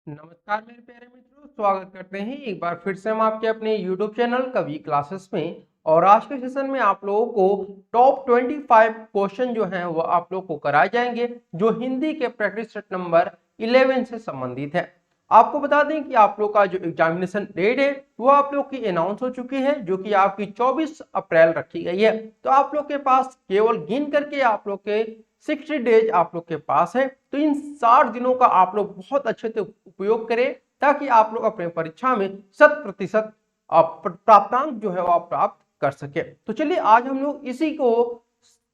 नमस्कार मेरे प्यारे मित्रों, स्वागत करते हैं एक बार फिर से हम आपके अपने YouTube चैनल कवि क्लासेस में। और आज के सेशन में आप लोगों को टॉप 25 क्वेश्चन जो हैं वो आप लोगों को कराए जाएंगे, जो हिंदी के प्रैक्टिस सेट नंबर 11 से संबंधित है। आपको बता दें कि आप लोग का जो एग्जामिनेशन डेट है वो आप लोग की अनाउंस हो चुकी है, जो कि आपकी 24 अप्रैल रखी गई है। तो आप लोग के पास केवल गिन करके आप लोग के 60 डेज आप लोग के पास है। तो इन 60 दिनों का आप लोग बहुत अच्छे से उपयोग करें, ताकि आप लोग अपने परीक्षा में 100% प्राप्तांक जो है वो आप प्राप्त कर सके। तो चलिए आज हम लोग इसी को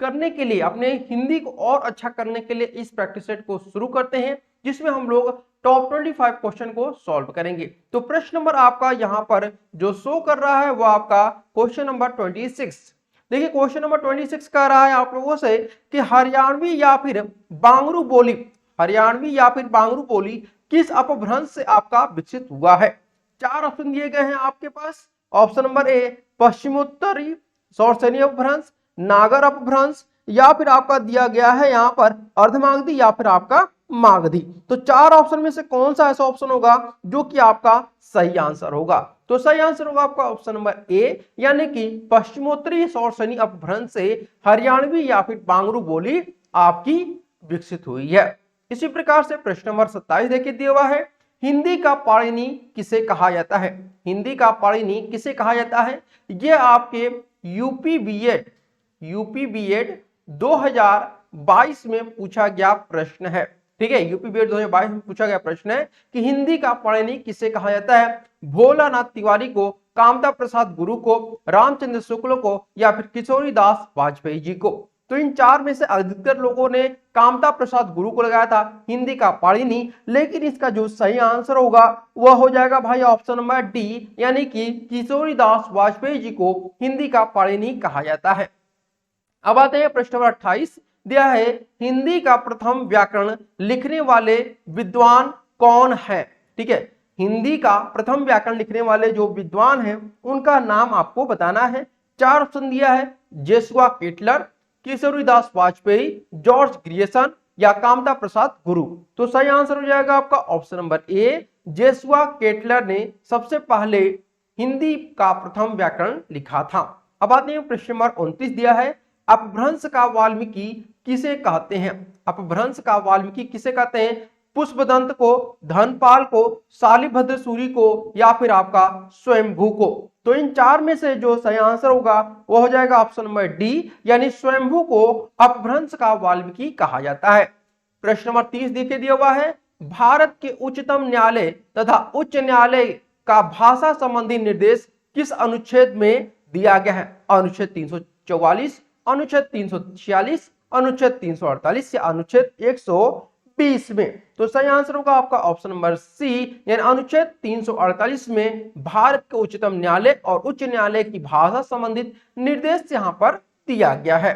करने के लिए, अपने हिंदी को और अच्छा करने के लिए इस प्रैक्टिस सेट को शुरू करते हैं, जिसमें हम लोग टॉप 25 क्वेश्चन को सॉल्व करेंगे। तो प्रश्न नंबर आपका यहाँ पर जो शो कर रहा है वो आपका क्वेश्चन नंबर 26। देखिए क्वेश्चन नंबर 26 कह रहा है आप लोगों से कि हरियाणवी या फिर बांगरू बोली, हरियाणवी या फिर बांगरू बोली किस अपभ्रंश से आपका विकसित हुआ है। चार ऑप्शन दिए गए हैं आपके पास। ऑप्शन नंबर ए पश्चिमोत्तरी सौरसेनी अपभ्रंश, नागर अपभ्रंश, या फिर आपका दिया गया है यहाँ पर अर्धमागधी या फिर आपका मागधी। तो चार ऑप्शन में से कौन सा ऐसा ऑप्शन होगा जो कि आपका सही आंसर होगा। तो सही आंसर होगा आपका ऑप्शन नंबर ए, यानी कि पश्चिमोत्तरी सौरसेनी अपभ्रंश से हरियाणवी या फिर बांगरू बोली आपकी विकसित हुई है। इसी प्रकार से प्रश्न नंबर 27 देखिए दिया हुआ है, हिंदी का पाणिनि किसे कहा जाता है। हिंदी का पाणिनि किसे कहा जाता है, यह आपके यूपी बीएड 2022 में पूछा गया प्रश्न है। ठीक है, यूपी बीएड 2022 में पूछा गया प्रश्न है कि हिंदी का पाणिनि किसे कहा जाता है। भोलानाथ तिवारी को, कामता प्रसाद गुरु को, रामचंद्र शुक्ल को, या फिर किशोरी दास वाजपेयी जी को। तो इन चार में से अधिकतर लोगों ने कामता प्रसाद गुरु को लगाया था हिंदी का पाणिनि, लेकिन इसका जो सही आंसर होगा वह हो जाएगा भाई ऑप्शन नंबर डी, यानी कि किशोरी दास वाजपेयी जी को हिंदी का पाणिनि कहा जाता है। अब आते हैं प्रश्न नंबर 28 दिया है, हिंदी का प्रथम व्याकरण लिखने वाले विद्वान कौन है। ठीक है, हिंदी का प्रथम व्याकरण लिखने वाले जो विद्वान हैं उनका नाम आपको बताना है। चार ऑप्शन दिया है, Joshua Ketelaar, Kishoridas Vajpayee, George Grierson, या कामता प्रसाद गुरु। तो सही आंसर हो जाएगा आपका ऑप्शन नंबर ए, जेसुआ केटलर ने सबसे पहले हिंदी का प्रथम व्याकरण लिखा था। अब आते हैं प्रश्न नंबर 29 दिया है, अपभ्रंश का वाल्मीकि किसे कहते हैं। अपभ्रंश का वाल्मीकि किसे कहते हैं, पुष्पदंत को, धनपाल को, शालिभद्र सूरी को, या फिर आपका स्वयंभू को। तो इन चार में से जो सही आंसर होगा वो हो जाएगा ऑप्शन नंबर डी, यानी स्वयंभू को अपभ्रंश का वाल्मीकि कहा जाता है। प्रश्न नंबर 30 देखे दिया हुआ है, भारत के उच्चतम न्यायालय तथा उच्च न्यायालय का भाषा संबंधी निर्देश किस अनुच्छेद में दिया गया है। अनुच्छेद 344, अनुच्छेद 346, अनुच्छेद 348 या अनुच्छेद 120 में। तो सही आंसर होगा आपका ऑप्शन नंबर सी, यानी अनुच्छेद 348 में भारत के उच्चतम न्यायालय और उच्च न्यायालय की भाषा संबंधित निर्देश यहां पर दिया गया है।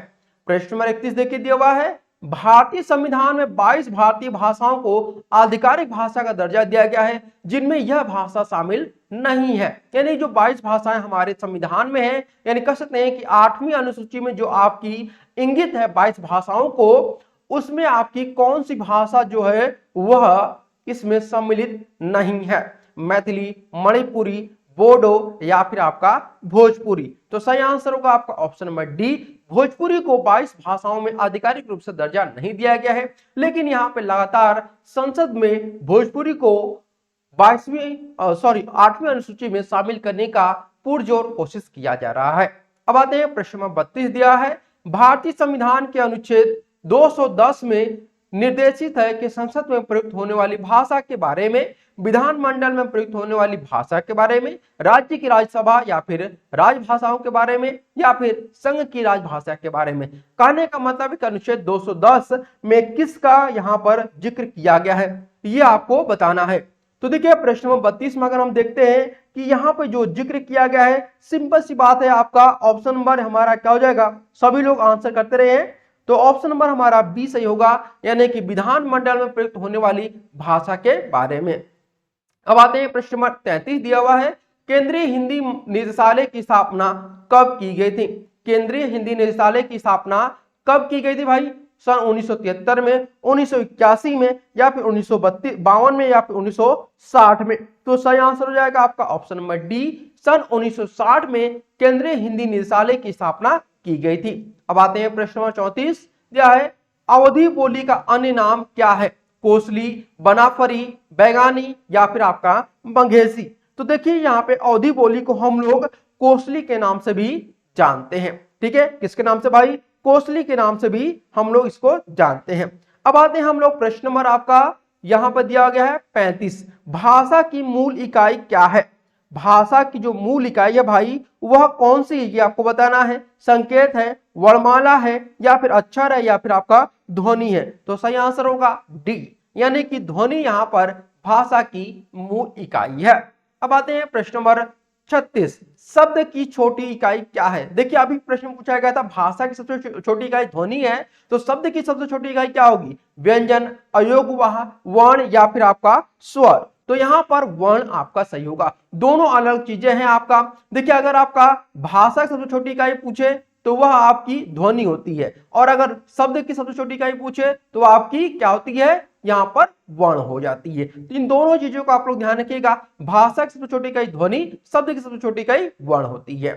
प्रश्न नंबर 31 देखिए दिया हुआ है, भारतीय संविधान में 22 भारतीय भाषाओं को आधिकारिक भाषा का दर्जा दिया गया है, जिनमें यह भाषा शामिल नहीं है। यानी जो 22 भाषाएं हमारे संविधान में है, यानी कह सकते हैं कि 8वीं अनुसूची में जो आपकी इंगित है 22 भाषाओं को, उसमें आपकी कौन सी भाषा जो है वह इसमें सम्मिलित नहीं है। मैथिली, मणिपुरी, बोडो, या फिर आपका भोजपुरी। तो सही आंसर होगा आपका ऑप्शन नंबर डी, भोजपुरी को 22 भाषाओं में आधिकारिक रूप से दर्जा नहीं दिया गया है, लेकिन यहाँ पे लगातार संसद में भोजपुरी को 8वीं अनुसूची में शामिल करने का पुरजोर कोशिश किया जा रहा है। अब आते हैं प्रश्न नंबर 32 दिया है, भारतीय संविधान के अनुच्छेद 210 में निर्देशित है कि संसद में प्रयुक्त होने वाली भाषा के बारे में, विधानमंडल में प्रयुक्त होने वाली भाषा के बारे में, राज्य की राज्यसभा या फिर राजभाषाओं के बारे में, या फिर संघ की राजभाषा के बारे में। कहने का मतलब है अनुच्छेद 210 में किसका यहाँ पर जिक्र किया गया है, ये आपको बताना है। तो देखिए प्रश्न नंबर 32 में अगर हम देखते हैं कि यहाँ पे जो जिक्र किया गया है, सिंपल सी बात है, आपका ऑप्शन नंबर हमारा क्या हो जाएगा, सभी लोग आंसर करते रहे हैं, तो ऑप्शन नंबर हमारा बी सही होगा, यानी कि विधानमंडल में प्रयुक्त होने वाली भाषा के बारे में। अब आते हैं प्रश्न नंबर 33 दिया हुआ है, केंद्रीय हिंदी निदेशालय की स्थापना कब की गई थी। केंद्रीय हिंदी निदेशालय की स्थापना कब की गई थी भाई, सन 1973 में, 1981 में, या फिर 1952 में, या फिर 1960 में। तो सही आंसर हो जाएगा आपका ऑप्शन नंबर डी, सन 1960 में केंद्रीय हिंदी निदेशालय की स्थापना की गई थी। अब आते हैं प्रश्न नंबर 34, दिया है अवधी बोली का अन्य नाम क्या है? कोसली, बनाफरी, बैगानी, या फिर आपका बंघेसी। तो देखिए यहाँ पे अवधी बोली को हम लोग कोसली के नाम से भी जानते हैं। ठीक है, किसके नाम से भाई? कोसली के नाम से भी हम लोग इसको जानते हैं। अब आते हैं हम लोग प्रश्न नंबर आपका यहां पर दिया गया है 35, भाषा की मूल इकाई क्या है? भाषा की जो मूल इकाई है भाई वह कौन सी है, ये आपको बताना है। संकेत है, वर्णमाला है, या फिर अक्षर है, या फिर आपका ध्वनि है। तो सही आंसर होगा डी, यानी कि ध्वनि यहां पर भाषा की मूल इकाई है। अब आते हैं प्रश्न नंबर 36, शब्द की छोटी इकाई क्या है? देखिए अभी प्रश्न पूछा गया था भाषा की सबसे छोटी इकाई ध्वनि है, तो शब्द की सबसे छोटी इकाई क्या होगी? व्यंजन, अयोगवाह, वर्ण, या फिर आपका स्वर। तो यहां पर वर्ण आपका सही होगा। दोनों अलग चीजें हैं आपका। देखिए अगर आपका भाषा की सबसे छोटी इकाई पूछे तो वह आपकी ध्वनि होती है, और अगर शब्द की सबसे छोटी इकाई पूछे तो आपकी क्या होती है? यहां पर वर्ण हो जाती है। तो इन दोनों चीजों का आप लोग ध्यान रखिएगा, भाषा की सबसे छोटी इकाई ध्वनि, शब्द की सबसे छोटी इकाई वर्ण होती है।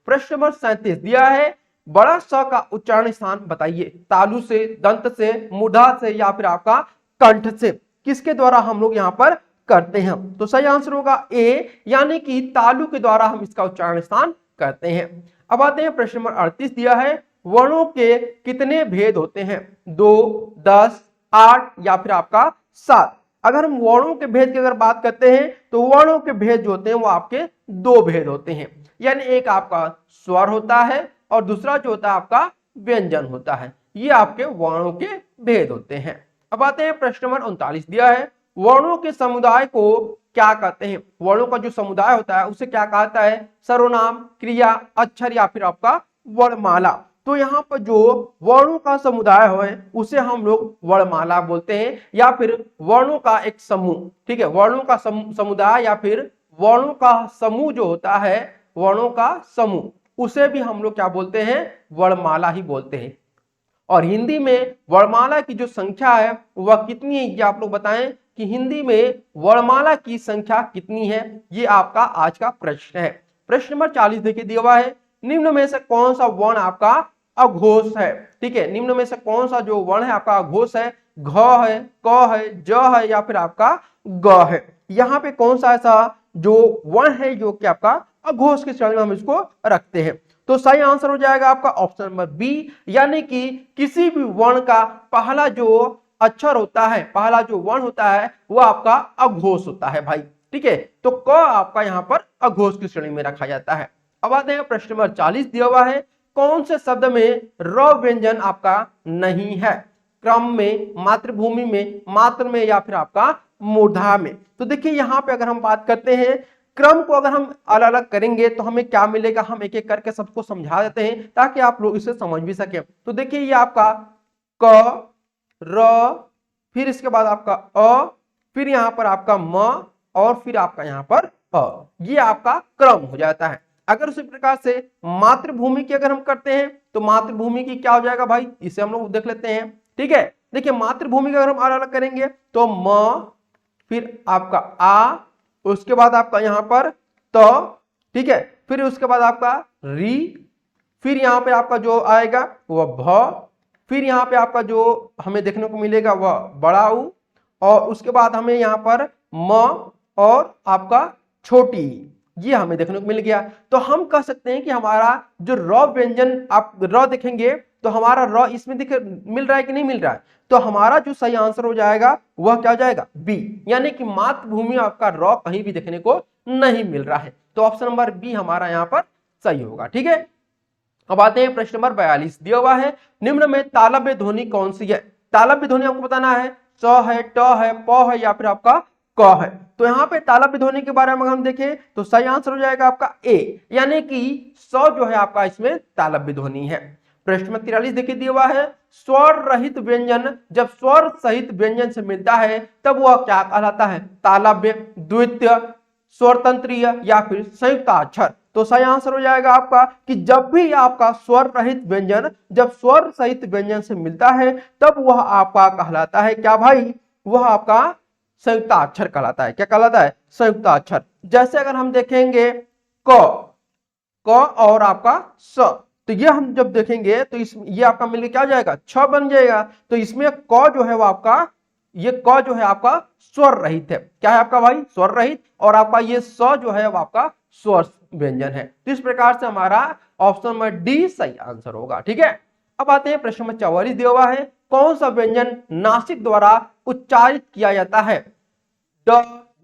प्रश्न नंबर 37 दिया है बड़ा स का उच्चारण स्थान बताइए। तालु से, दंत से, मूर्धा से, या फिर आपका कंठ से। किसके द्वारा हम लोग यहाँ पर करते हैं? तो सही आंसर होगा ए, यानी कि तालु के द्वारा हम इसका उच्चारण स्थान करते हैं। अब आते हैं प्रश्न नंबर 38 दिया है वर्णों के कितने भेद होते हैं? 2, 10, 8, या फिर आपका 7। अगर हम वर्णों के भेद की अगर बात करते हैं तो वर्णों के भेद जो होते हैं वो आपके दो भेद होते हैं, यानी एक आपका स्वर होता है और दूसरा जो होता है आपका व्यंजन होता है। ये आपके वर्णों के भेद होते हैं। अब आते हैं प्रश्न नंबर 39 दिया है वर्णों के समुदाय को क्या कहते हैं? वर्णों का जो समुदाय होता है उसे क्या कहता है? सर्वनाम, क्रिया, अक्षर, या फिर आपका वर्णमाला। तो यहाँ पर जो वर्णों का समुदाय है उसे हम लोग वर्णमाला बोलते हैं, या फिर वर्णों का एक समूह। ठीक है, वर्णों का समुदाय या फिर वर्णों का समूह जो होता है, वर्णों का समूह, उसे भी हम लोग क्या बोलते हैं? वर्णमाला ही बोलते हैं। और हिंदी में वर्णमाला की जो संख्या है वह कितनी है, ये आप लोग बताएं कि हिंदी में वर्णमाला की संख्या कितनी है? ये आपका आज का प्रश्न है। प्रश्न नंबर 40 देखिए दिया हुआ है निम्न में से कौन सा वर्ण आपका अघोष है? ठीक है, निम्न में से कौन सा जो वर्ण है आपका अघोष है? घ है, क है, ज है, या फिर आपका ग है। यहाँ पे कौन सा ऐसा जो वर्ण है जो कि आपका अघोष के श्रेणी में हम इसको रखते हैं? तो सही आंसर हो जाएगा आपका ऑप्शन नंबर बी, यानी कि किसी भी वर्ण का पहला जो अक्षर होता है, पहला जो वर्ण होता है वो आपका अघोष होता है भाई। ठीक है, तो क आपका यहाँ पर अघोष की श्रेणी में रखा जाता है। अब आते हैं प्रश्न नंबर 40 दिया हुआ है कौन से शब्द में र व्यंजन आपका नहीं है? क्रम में, मातृभूमि में, मात्र में, या फिर आपका मूर्धा में। तो देखिए यहाँ पे अगर हम बात करते हैं क्रम को अगर हम अलग अलग करेंगे तो हमें क्या मिलेगा, हम एक एक करके सबको समझा देते हैं ताकि आप लोग इसे समझ भी सके। तो देखिए ये आपका क, र, फिर इसके बाद आपका अ, फिर यहाँ पर आपका म, और फिर आपका यहाँ पर अ, ये आपका क्रम हो जाता है। अगर उसी प्रकार से मातृभूमि की अगर हम करते हैं तो मातृभूमि की क्या हो जाएगा भाई, इसे हम लोग देख लेते हैं। ठीक है, देखिए मातृभूमि का अगर हम अलग अलग करेंगे तो म, फिर आपका आ, उसके बाद आपका यहाँ पर त, ठीक है, फिर उसके बाद आपका री, फिर यहाँ पे आपका जो आएगा वह भ, फिर यहाँ पे आपका जो हमें देखने को मिलेगा वह बड़ा ऊ, और उसके बाद हमें यहाँ पर म और आपका छोटी, ये हमें देखने को मिल गया। तो हम कह सकते हैं कि हमारा जो र व्यंजन, आप र देखेंगे तो हमारा र इसमें मिल रहा है कि नहीं मिल रहा है? तो हमारा जो सही आंसर हो जाएगा वह क्या हो जाएगा? बी, यानी कि मातृभूमि आपका र कहीं भी देखने को नहीं मिल रहा है। तो ऑप्शन नंबर बी हमारा यहाँ पर सही होगा। ठीक है, अब आते हैं प्रश्न नंबर 42 दिया हुआ है निम्न में तालव्य ध्वनि कौन सी है? तालव्य ध्वनि आपको बताना है, स है, ट है, प है, या फिर आपका क है। तो यहाँ पे तालव्य ध्वनि के बारे में हम देखें तो सही आंसर हो जाएगा आपका ए, यानी कि स जो है आपका इसमें तालव्य ध्वनि है। प्रश्न नंबर 43 देखिए दिया हुआ है स्वर रहित व्यंजन जब स्वर सहित व्यंजन से मिलता है तब वह क्या कहलाता है? तालव्य, द्वितीय, स्वरतंत्रीय, या फिर संयुक्ताक्षर। तो सही आंसर हो जाएगा आपका कि जब भी आपका स्वर रहित व्यंजन जब स्वर सहित व्यंजन से मिलता है तब वह आपका कहलाता है क्या भाई, वह आपका संयुक्ताक्षर कहलाता है। क्या कहलाता है? संयुक्ताक्षर। जैसे अगर हम देखेंगे क और आपका स, तो ये हम जब देखेंगे तो इस ये आपका मिलकर क्या हो जाएगा, छ बन जाएगा। तो इसमें क जो है वो आपका, ये क जो है आपका स्वर रहित है। क्या है आपका भाई? स्वर रहित। और आपका ये स जो है वो आपका स्वर व्यंजन है। तो इस प्रकार से हमारा ऑप्शन नंबर डी सही आंसर होगा। ठीक है, अब आते हैं प्रश्न नंबर 44 दिया हुआ है, कौन सा व्यंजन नासिक द्वारा उच्चारित किया जाता है? ड,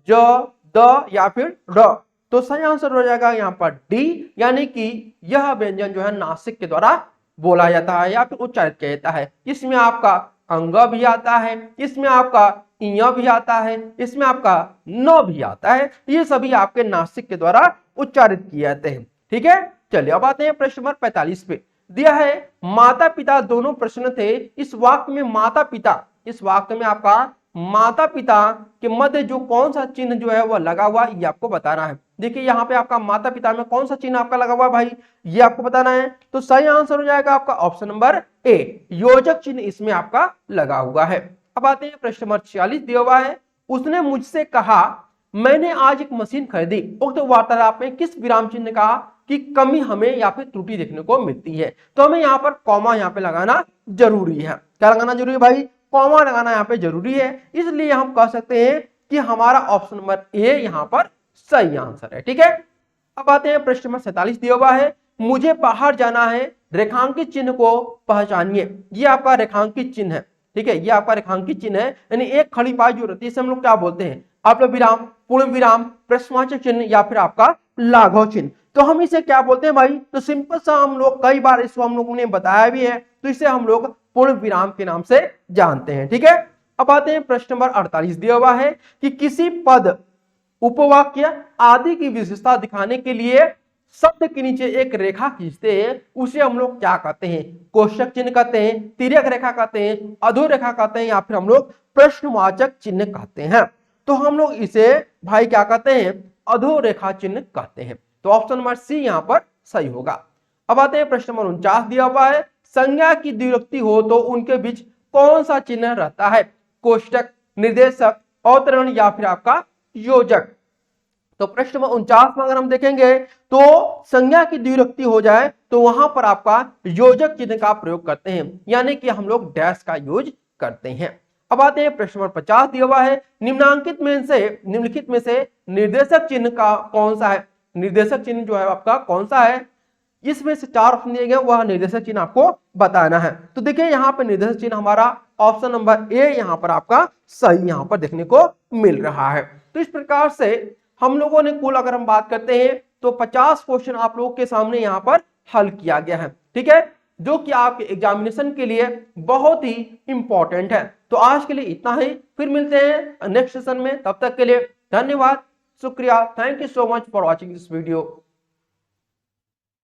ज, द या फिर र? तो सही आंसर हो जाएगा यहाँ पर डी, यानी कि यह व्यंजन जो है नासिक के द्वारा बोला जाता है या फिर उच्चारित किया जाता है। इसमें आपका अंग भी आता है, इसमें आपका इया भी आता है, इसमें आपका न भी आता है। ये सभी आपके नासिक के द्वारा उच्चारित किए जाते हैं। ठीक है, चलिए अब आते हैं प्रश्न नंबर 45 पे। दिया है माता पिता दोनों प्रश्न थे, इस वाक्य में माता पिता, इस वाक्य में आपका माता पिता के मध्य जो कौन सा चिन्ह जो है वह लगा हुआ, ये आपको बताना है। देखिए यहाँ पे आपका माता पिता में कौन सा चिन्ह आपका लगा हुआ भाई, ये आपको बताना है। तो सही आंसर हो जाएगा आपका ऑप्शन नंबर ए, योजक चिन्ह इसमें आपका लगा हुआ है। अब आते हैं प्रश्न नंबर 46 दिया हुआ है, उसने मुझसे कहा मैंने आज एक मशीन खरीदी, उक्त वार्तालाप में किस विराम चिन्ह का कि कमी हमें या फिर त्रुटि देखने को मिलती है? तो हमें यहाँ पर कॉमा यहाँ पे लगाना जरूरी है। क्या लगाना जरूरी है भाई? कॉमा लगाना यहाँ पे जरूरी है। इसलिए हम कह सकते हैं कि हमारा ऑप्शन नंबर ए यहाँ पर सही आंसर है। ठीक है, अब आते हैं प्रश्न नंबर 47 दिया हुआ है, मुझे बाहर जाना है, रेखांकित चिन्ह को पहचानिए। ये आपका रेखांकित चिन्ह है। ठीक है, ये आपका रेखांकित चिन्ह है, यानी एक खड़ी पाई जो रहती है इसे हम लोग क्या बोलते हैं? अल्प विराम, पूर्ण विराम, प्रश्नवाचक चिन्ह या फिर आपका लाघव चिन्ह। तो हम इसे क्या बोलते हैं भाई? तो सिंपल सा हम लोग कई बार इसको हम लोगों ने बताया भी है, तो इसे हम लोग पूर्ण विराम के नाम से जानते हैं। ठीक है, अब आते हैं प्रश्न नंबर 48 दिया हुआ है कि किसी पद, उपवाक्य आदि की विशेषता दिखाने के लिए शब्द के नीचे एक रेखा खींचते हैं, उसे हम लोग क्या कहते हैं? कोष्ठक चिन्ह कहते हैं, तिर्यक रेखा कहते हैं, अधोरेखा कहते हैं या फिर हम लोग प्रश्नवाचक चिन्ह कहते हैं। तो हम लोग इसे भाई क्या कहते हैं? अधोरेखा चिन्ह कहते हैं। तो ऑप्शन नंबर सी यहाँ पर सही होगा। अब आते हैं प्रश्न नंबर 49 दिया हुआ है, संज्ञा की द्विरुक्ति हो तो उनके बीच कौन सा चिन्ह रहता है? कोष्ठक, निर्देशक, अवतरण या फिर आपका योजक? तो प्रश्न नंबर 49 में अगर हम देखेंगे तो संज्ञा की द्विरुक्ति हो जाए तो वहां पर आपका योजक चिन्ह का प्रयोग करते हैं, यानी कि हम लोग डैश का यूज करते हैं। अब आते हैं प्रश्न नंबर 50 दिया हुआ है, निम्नलिखित में से निर्देशक चिन्ह का कौन सा है? निर्देशक चिन्ह जो है आपका कौन सा है? इसमें से 4 ऑप्शन दिए गए, वह निर्देशक चिन्ह आपको बताना है। तो देखिए यहाँ पे निर्देशक चिन्ह हमारा ऑप्शन नंबर ए यहाँ पर आपका सही यहाँ पर देखने को मिल रहा है। तो इस प्रकार से हम लोगों ने कुल अगर हम बात करते हैं तो 50 क्वेश्चन आप लोगों के सामने यहाँ पर हल किया गया है। ठीक है, जो कि आपके एग्जामिनेशन के लिए बहुत ही इंपॉर्टेंट है। तो आज के लिए इतना ही, फिर मिलते हैं नेक्स्ट सेशन में। तब तक के लिए धन्यवाद, शुक्रिया, thank you so much for watching this video.